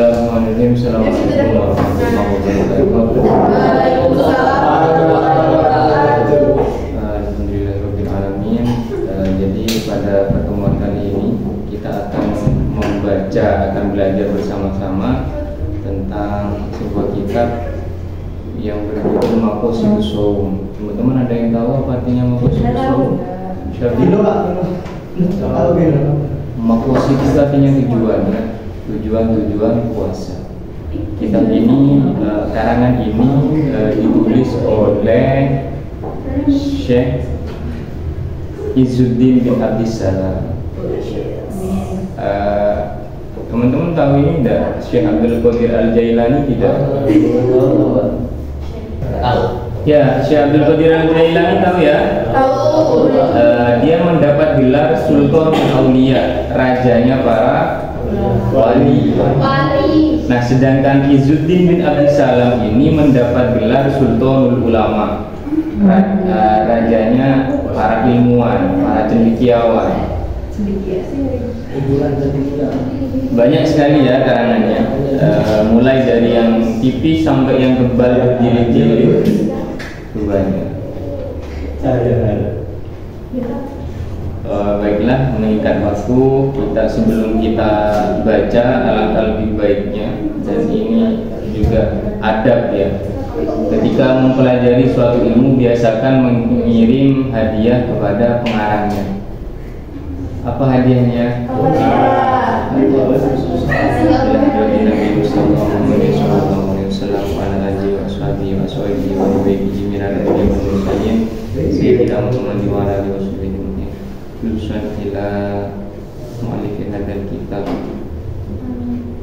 Bismillahirrahmanirrahim. Assalamualaikum warahmatullahi wabarakatuh. Alhamdulillahirabbil alamin. Jadi pada pertemuan kali ini kita akan belajar bersama-sama tentang sebuah kitab yang berjudul Maqasidus Shaum. Teman-teman ada yang tahu apa artinya Maqasidus Shaum? Maqasid itu artinya tujuan puasa. Kitab ini, karangan ini ditulis oleh Syekh Izzuddin bin Abdissalam. Teman-teman tahu ini tidak? Syekh Abdul Qadir Al-Jailani tidak? Tahu. Ya, Syekh Abdul Qadir Al-Jailani tahu ya? Tahu. Dia mendapat gelar Sultan Aulia, rajanya para wali. Nah, sedangkan Izzuddin bin Abdissalam ini mendapat gelar Sultanul Ulama, rajanya para ilmuwan, para cendekiawan. Banyak sekali ya karangannya, mulai dari yang tipis sampai yang tebal berdiri-diri, itu banyak. Baiklah, mengingat waktu kita, sebelum kita baca, alangkah lebih baiknya, dan ini juga adab ya, ketika mempelajari suatu ilmu biasakan mengirim hadiah kepada pengarangnya. Apa hadiahnya?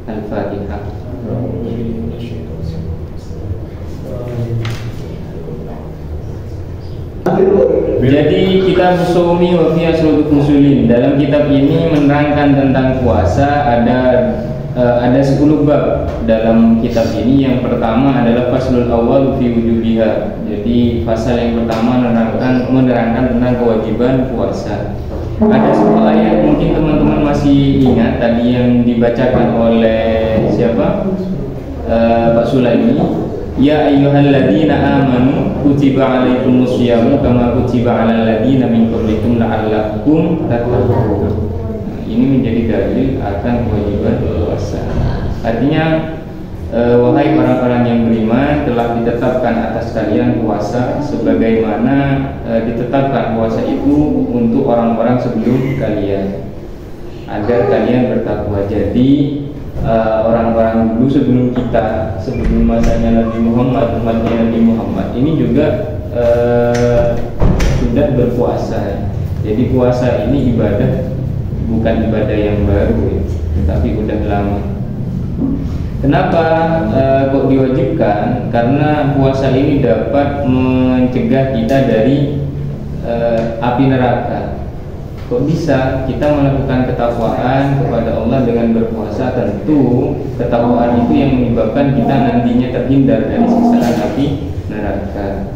Al-Fatihah. Jadi kitab Shaumi wa fi asrul musulin, dalam kitab ini menerangkan tentang puasa. Ada 10 bab dalam kitab ini. Yang pertama adalah faslul awal fi wujubiha. Jadi pasal yang pertama menerangkan tentang kewajiban puasa. Ada sebuah ayat, mungkin teman-teman masih ingat tadi yang dibacakan oleh siapa? Pak Sulaimi. Ya ayyuhalladzina amanu kutiba alaikumus syiyamu kama kutiba alal ladzina min qablikum la'allakum tattaqun. Ini menjadi dalil akan kewajiban puasa. Artinya, wahai orang-orang yang beriman, telah ditetapkan atas kalian puasa sebagaimana ditetapkan puasa itu untuk orang-orang sebelum kalian, agar kalian bertakwa. Jadi orang-orang dulu sebelum kita, sebelum masanya Nabi Muhammad, umatnya Nabi Muhammad ini juga sudah berpuasa. Jadi puasa ini ibadah, bukan ibadah yang baru, tapi udah lama. Kenapa kok diwajibkan? Karena puasa ini dapat mencegah kita dari api neraka. Kok bisa kita melakukan ketakwaan kepada Allah dengan berpuasa? Tentu ketakwaan itu yang menyebabkan kita nantinya terhindar dari siksaan api neraka.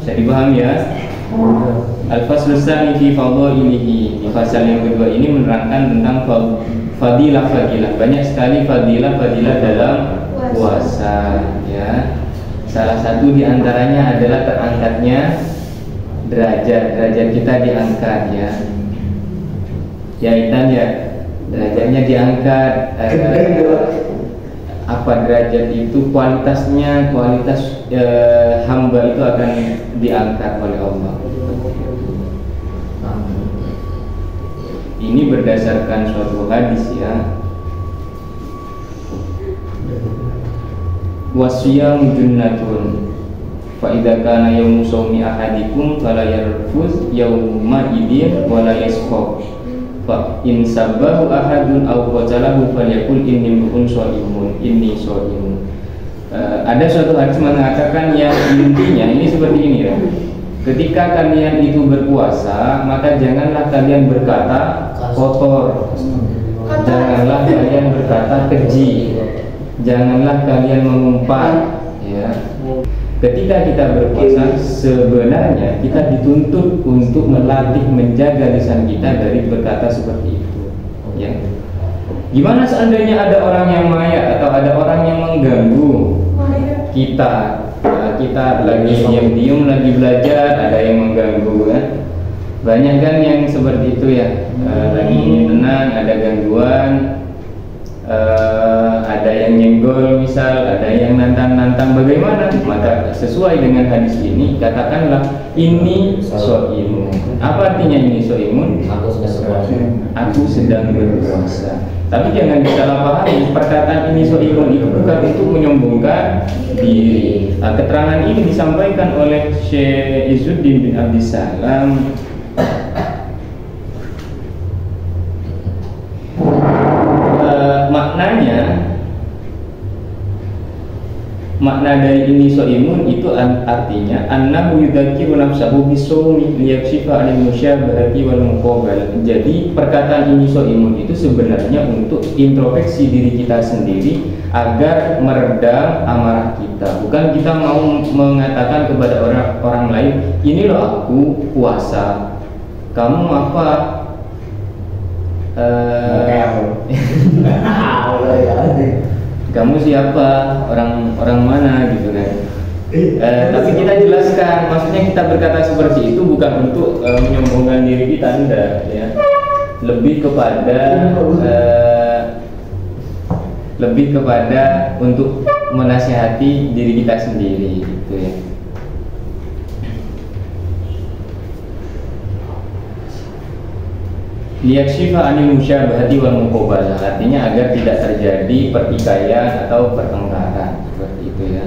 Bisa dipahami ya? Al-Faslus Tsani fi Fadhailihi. Di pasal yang kedua ini menerangkan tentang fadilah. Banyak sekali fadilah dalam puasa ya. Salah satu di antaranya adalah terangkatnya derajat kita diangkat ya. Yaitan ya, derajatnya diangkat. Apa derajat itu? Kualitas hamba itu akan diangkat oleh Allah. Ini berdasarkan suatu hadis ya. Wasiyam junnatun fa idza kana yaumu shaumi ahadikum fala yarfuz yauma idin wala yasqab fa in sabahu ahadun aw qatalahu falyakul inni shaimun. Ada suatu hadis mengatakan yang intinya ini seperti ini ya. Ketika kalian itu berpuasa, maka janganlah kalian berkata kotor, janganlah kalian berkata keji, janganlah kalian mengumpat ya. Ketika kita berpuasa, sebenarnya kita dituntut untuk melatih, menjaga lisan kita dari berkata seperti itu ya. Gimana seandainya ada orang yang maya atau ada orang yang mengganggu kita? Kita lagi diam-diam lagi belajar, ada yang mengganggu kan? Banyak kan yang seperti itu ya. Lagi ingin tenang, ada gangguan, ada yang nyenggol misal, ada yang nantang-nantang. Bagaimana? Maka sesuai dengan hadis ini katakanlah ini so'imun. Apa artinya ini so'imun? Aku sedang berpuasa. Tapi jangan disalahpahami, perkataan ini so'imun itu bukan untuk menyombongkan diri. Keterangan ini disampaikan oleh Syekh Izzuddin bin Abdissalam. Makna dari ini so'imun itu artinya annahu yudzakiru nafsahu bisawmi liyakshifa 'anil musyabahati wal muqabal. Jadi perkataan ini so'imun itu sebenarnya untuk introspeksi diri kita sendiri agar meredam amarah kita. Bukan kita mau mengatakan kepada orang lain, ini loh aku puasa, kamu apa? Kamu siapa, orang mana gitu kan. Tapi kita jelaskan, maksudnya kita berkata seperti itu bukan untuk menyombongkan diri kita, enggak ya. Lebih kepada untuk menasihati diri kita sendiri gitu ya. Liyakshifa 'anil musyabahati wal muqabalah, artinya agar tidak terjadi pertikaian atau pertengkaran seperti itu ya.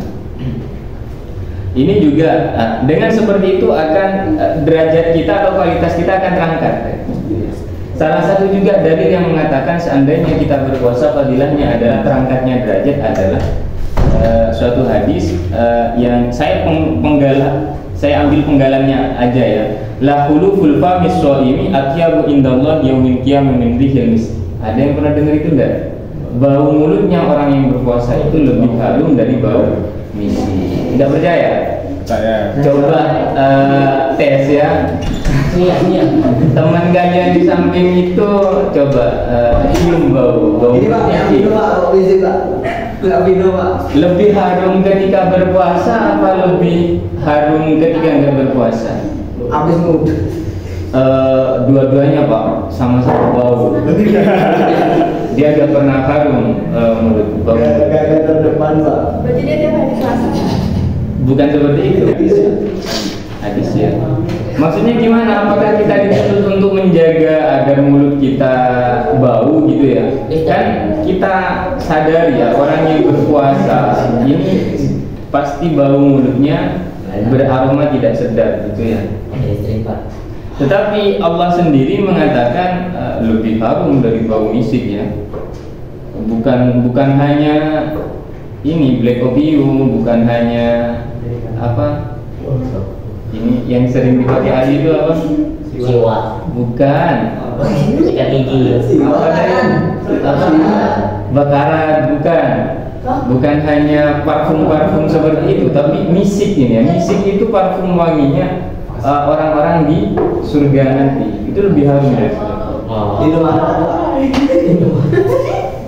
Ini juga dengan seperti itu akan derajat kita atau kualitas kita akan terangkat. Salah satu juga dalil yang mengatakan seandainya kita berpuasa fadilahnya adalah terangkatnya derajat adalah suatu hadis yang saya ambil penggalannya aja ya. La khuluful famis shaimi atyabu indallah yaumil qiyamah min rihil misk. Ada yang pernah dengar itu enggak? Bau mulutnya orang yang berpuasa itu lebih harum dari bau misk. Enggak percaya? Saya Coba tes ya. Iya. Teman kalian di samping itu coba cium bau ini Pak, yang minum Pak, kok bisa Pak? Nggak minum Pak. Lebih harum ketika berpuasa apa lebih harum ketika nggak berpuasa? Habis mood. Dua-duanya Pak, sama-sama bau. Dia gak pernah harum mulut bau. Gak terdepan Pak. Berarti dia tiap hari Selasa. Bukan seperti itu. Hadis ya. Maksudnya gimana? Apakah kita dituntut untuk menjaga agar mulut kita bau gitu ya? Kan kita sadar ya, orang yang berpuasa ini pasti bau mulutnya beraroma tidak sedap gitu ya. Tetapi Allah sendiri mengatakan lebih harum dari bau misik ya. Bukan hanya ini black opium, bukan hanya apa? Ini yang sering dipakai Ali itu apa? Siwa. Bukan. Sikat gigi. Apa? Bakaran, bukan. Bukan hanya parfum-parfum seperti itu, tapi misik ini ya. Misik itu parfum wanginya orang-orang di surga nanti. Itu lebih harum ya.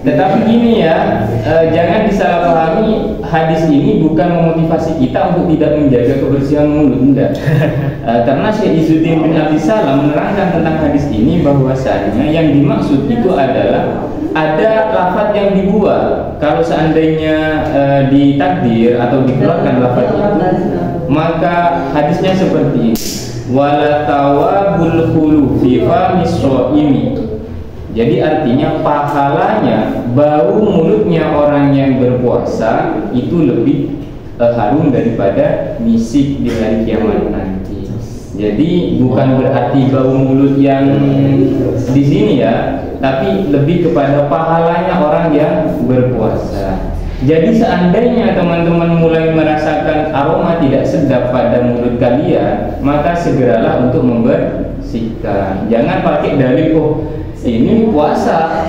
Tetapi gini ya, jangan disalahpahami, hadis ini bukan memotivasi kita untuk tidak menjaga kebersihan mulut, enggak. Karena Syekh Izzuddin bin Abdissalam menerangkan tentang hadis ini bahwasanya yang dimaksud itu adalah ada lafaz yang dibuat. Kalau seandainya ditakdir atau dikeluarkan lafaz itu, maka hadisnya seperti ini. Wala tawabul khulufi fa misraimi. Jadi artinya pahalanya bau mulutnya orang yang berpuasa itu lebih harum daripada misik di hari kiamat nanti. Jadi bukan berarti bau mulut yang di sini ya, tapi lebih kepada pahalanya orang yang berpuasa. Jadi seandainya teman-teman mulai merasakan aroma tidak sedap pada mulut kalian, maka segeralah untuk membersihkan. Jangan pakai dalil ini puasa.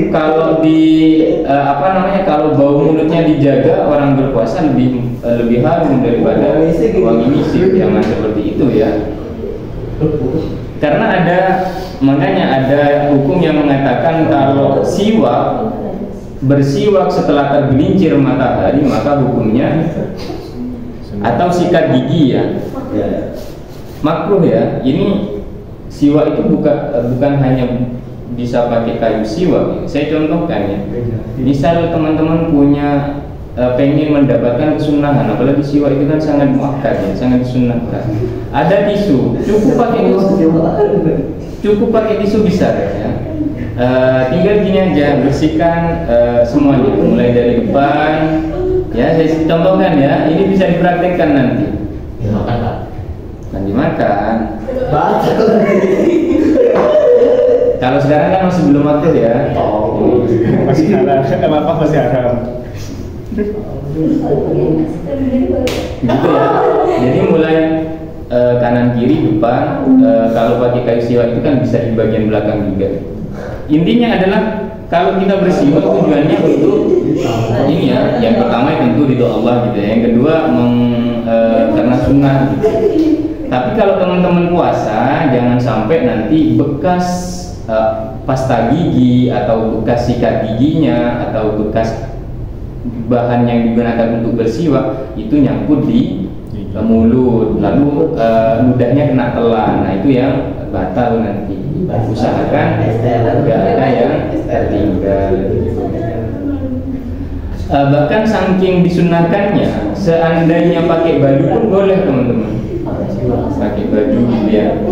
Kalau kalau bau mulutnya dijaga, orang berpuasa lebih harum daripada wangi misik. Jangan seperti itu ya. Karena makanya ada hukum yang mengatakan kalau siwak bersiwak setelah tergelincir matahari maka hukumnya atau sikat gigi ya makruh ya. Ini siwak itu bukan hanya bisa pakai kayu siwak. Saya contohkan ya. Misal teman-teman punya pengen mendapatkan kesunahan, apalagi siwak itu kan sangat muakkad ya, sangat disunnahkan. Ada tisu, cukup pakai tisu bisa ya. Tinggal gini aja, bersihkan semuanya, mulai dari depan. Ya, saya contohkan ya. Ini bisa dipraktekkan nanti. Dimakan Pak. Dan dimakan. Baca. Kalau sekarang kan masih belum waktu ya. Oh, masih halal. Apa masih haram? Gitu ya. Jadi mulai kanan kiri depan. Kalau pakai kayu siwak itu kan bisa di bagian belakang juga. Intinya adalah kalau kita bersiwak tujuannya untuk ini ya. Yang pertama tentu ridho Allah gitu ya. Yang kedua karena sunnah gitu. Tapi kalau teman-teman puasa jangan sampai nanti bekas pasta gigi atau bekas sikat giginya atau bekas bahan yang digunakan untuk bersiwak itu nyangkut di mulut, lalu ludahnya kena telan. Nah itu yang batal nanti. Usahakan tidak ada yang tertinggal. Bahkan saking disunahkannya, seandainya pakai baju pun boleh teman-teman. Pakai baju gitu ya.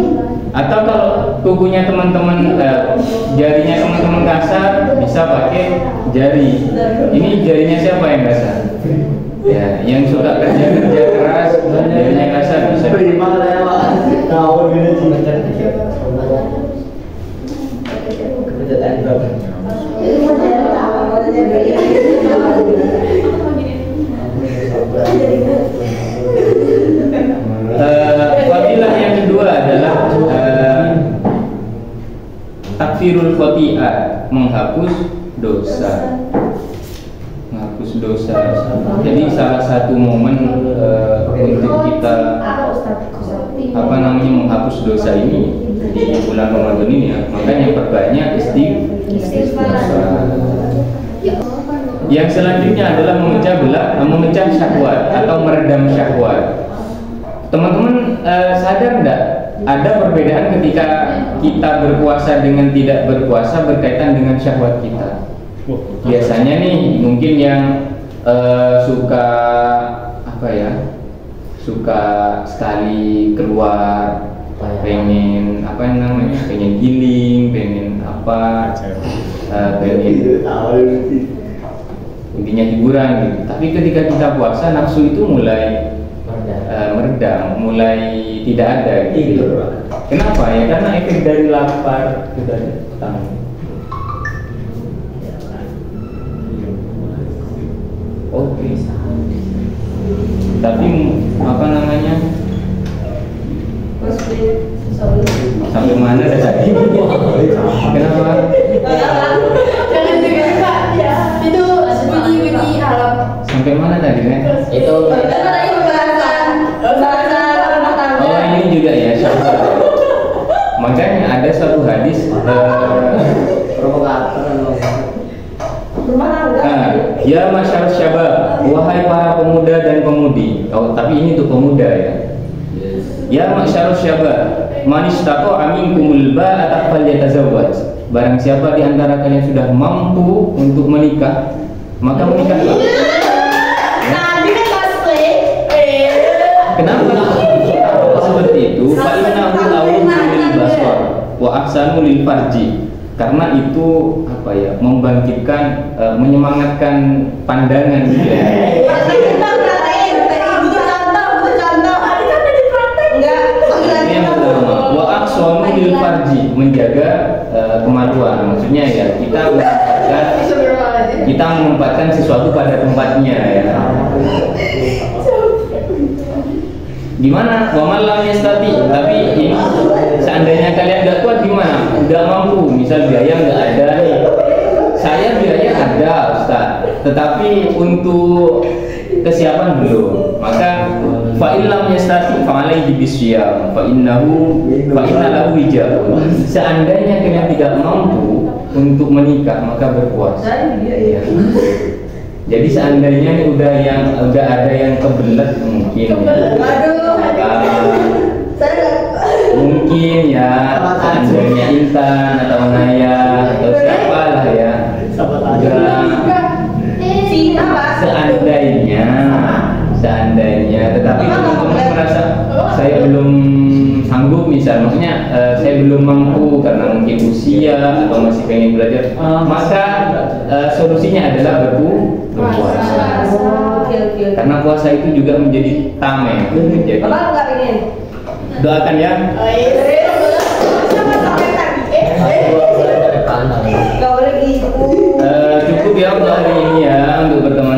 Atau kalau kukunya teman-teman, jarinya teman-teman kasar, bisa pakai jari. Ini jarinya siapa yang kasar? Ya, yang suka kerja keras, jarinya kasar bisa. Bagaimana ya Pak? Tahu gini sih. Fadilah yang kedua adalah takfirul khoti'ah, menghapus dosa. Menghapus dosa. Jadi salah satu momen untuk kita menghapus dosa ini di bulan Ramadan ini ya, makanya perbanyak istighfar. Yang selanjutnya adalah memecah syahwat atau meredam syahwat. Teman-teman sadar enggak ada perbedaan ketika kita berpuasa dengan tidak berpuasa berkaitan dengan syahwat kita. Biasanya nih mungkin yang suka suka sekali keluar, pengen pengen healing, pengen intinya hiburan gitu. Tapi ketika kita puasa nafsu itu mulai meredam, mulai tidak ada gitu. Kenapa ya? Karena efek dari lapar sudah datang. Oke. Tapi sampai mana dah tadi? Kenapa? Jangan juga Pak. Ya. Itu bunyi alam. Sampai mana tadi nih? Itu Tadi pembahasan rumah tangga. Oh ini juga ya syahwat. Makanya ada suatu hadis Rumah tangga. ya masyarakat syabab, wahai para pemuda dan pemudi. Oh tapi ini tuh pemuda ya. Ya masyarakat syabab, man istata'a minkumul ba'ata falyatazawwaj. Barang siapa di antara kalian sudah mampu untuk menikah, maka menikahlah. Tadi kan pasti. Kenapa seperti itu? Fa innahu awwalul lil basar wa ahsanu lil farji. Karena itu membangkitkan, menyemangatkan pandangan gitu ya. Yang pertama, wa ahsanu lil farji, menjaga kemaluan. Maksudnya ya kita menempatkan sesuatu pada tempatnya ya. Gimana? Wa man lam yastati. Tapi ini seandainya kalian nggak kuat gimana? Nggak mampu, misal biaya nggak ada nih. Saya biaya ada, Ustaz. tetapi untuk kesiapan belum. Maka fa illam yastati fa alaihi bisyam fa inna lahu wijabun. Seandainya kalian tidak mampu untuk menikah maka berpuasa. Ya. Jadi seandainya ini udah ada yang kebelet mungkin. Aduh. Mungkin ya seandainya Intan atau Naya atau siapa lah ya. Seandainya tetapi teman-teman merasa saya belum sanggup misal, maksudnya saya belum mampu karena mungkin usia atau masih pengen belajar, maka solusinya adalah berpuasa. Karena puasa itu juga menjadi tameng. Jadi doakan ya. Cukup ya untuk hari ini ya, untuk pertemuan